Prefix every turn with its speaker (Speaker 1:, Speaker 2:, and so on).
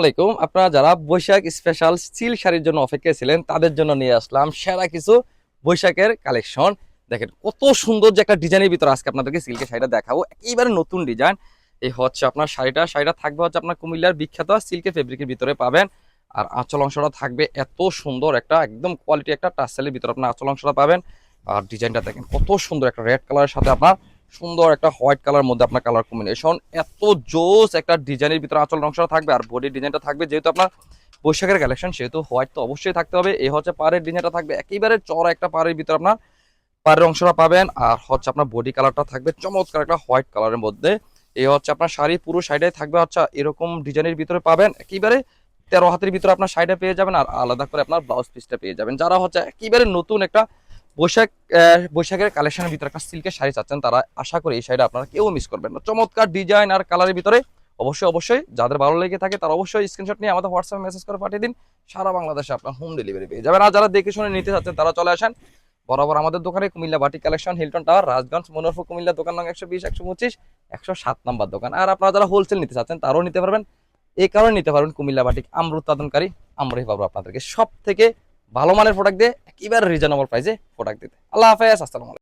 Speaker 1: আলাইকুম। আপনারা যারা বৈশাখ স্পেশাল সিল্ক শাড়ির জন্য অপেক্ষায় ছিলেন তাদের জন্য নিয়ে আসলাম সেরা কিছু বৈশাখের কালেকশন। দেখেন কত সুন্দর যে একটা ডিজাইনের ভিতরে আজকে আপনাদেরকে সিল্কের শাড়িটা দেখাবো, একেবারে নতুন ডিজাইন। এই হচ্ছে আপনার শাড়িটা থাকবে হচ্ছে আপনার কুমিল্লার বিখ্যাত সিল্কের ফেব্রিকের ভিতরে পাবেন। আর আঁচল অংশটা থাকবে এত সুন্দর একটা একদম কোয়ালিটি একটা টাসেলের ভিতরে আপনার আঁচল অংশটা পাবেন। আর ডিজাইনটা দেখেন কত সুন্দর, একটা রেড কালারের সাথে আপনার সুন্দর একটা হোয়াইট কালার মধ্যে আপনার কালার কম্বিনেশন, এত জোস একটা ডিজাইনের ভিতরে আঁচল অংশটা থাকবে। আর বডির ডিজাইনটা থাকবে, যেহেতু আপনার বৈশাখের কালেকশন সেহেতু হোয়াইট তো অবশ্যই থাকতে হবে। এই হচ্ছে পাড়ের ডিজাইনটা থাকবে একেবারে চড়া একটা পাড়ের ভিতরে আপনার পাড়ের অংশটা পাবেন। আর হচ্ছে আপনার বডি কালারটা থাকবে চমৎকার একটা হোয়াইট কালারের মধ্যে। এই হচ্ছে আপনার শাড়ি পুরো সাইডে থাকবে হচ্ছে এরকম ডিজাইনের ভিতরে পাবেন, একেবারে 13 হাতের ভিতরে আপনার শাড়িটা পেয়ে যাবেন। আর আলাদা করে আপনার ব্লাউজ পিসটা পেয়ে যাবেন। যারা হচ্ছে একেবারে নতুন একটা বৈশাখ বৈশাখের কালেকশনের ভিতরে একটা সিল্কের শাড়ি চাচ্ছেন, তারা আশা করি এই শাড়িটা আপনারা কেউ মিস করবেন না। চমৎকার ডিজাইন আর কালারের ভিতরে অবশ্যই যাদের ভালো লেগে থাকে তারা অবশ্যই স্ক্রিনশট নিয়ে আমাদের হোয়াটসঅ্যাপে মেসেজ করে পাঠিয়ে দিন। সারা বাংলাদেশে আপনার হোম ডেলিভারি পেয়ে যাবেন। আর যারা দেখে শুনে নিতে চাচ্ছেন তারা চলে আসেন বরাবর আমাদের দোকানে, Comilla batik collection, Hilton tower, Rajganj, Manoharpur, Comilla. দোকান নং 120, 125, 107 নম্বর দোকান। আর আপনারা যারা হোলসেল নিতে চাচ্ছেন তারাও নিতে পারবেন। এই কারণে নিতে পারবেন, কুমিল্লা বাটিক আমরা উৎপাদনকারী, আমরাই পাবো আপনাদেরকে সব থেকে ভালো মানের প্রোডাক্ট দিয়ে একেবারে রিজনেবল প্রাইসে প্রোডাক্ট দিতে। আল্লাহ হাফেজ, আসসালামু আলাইকুম।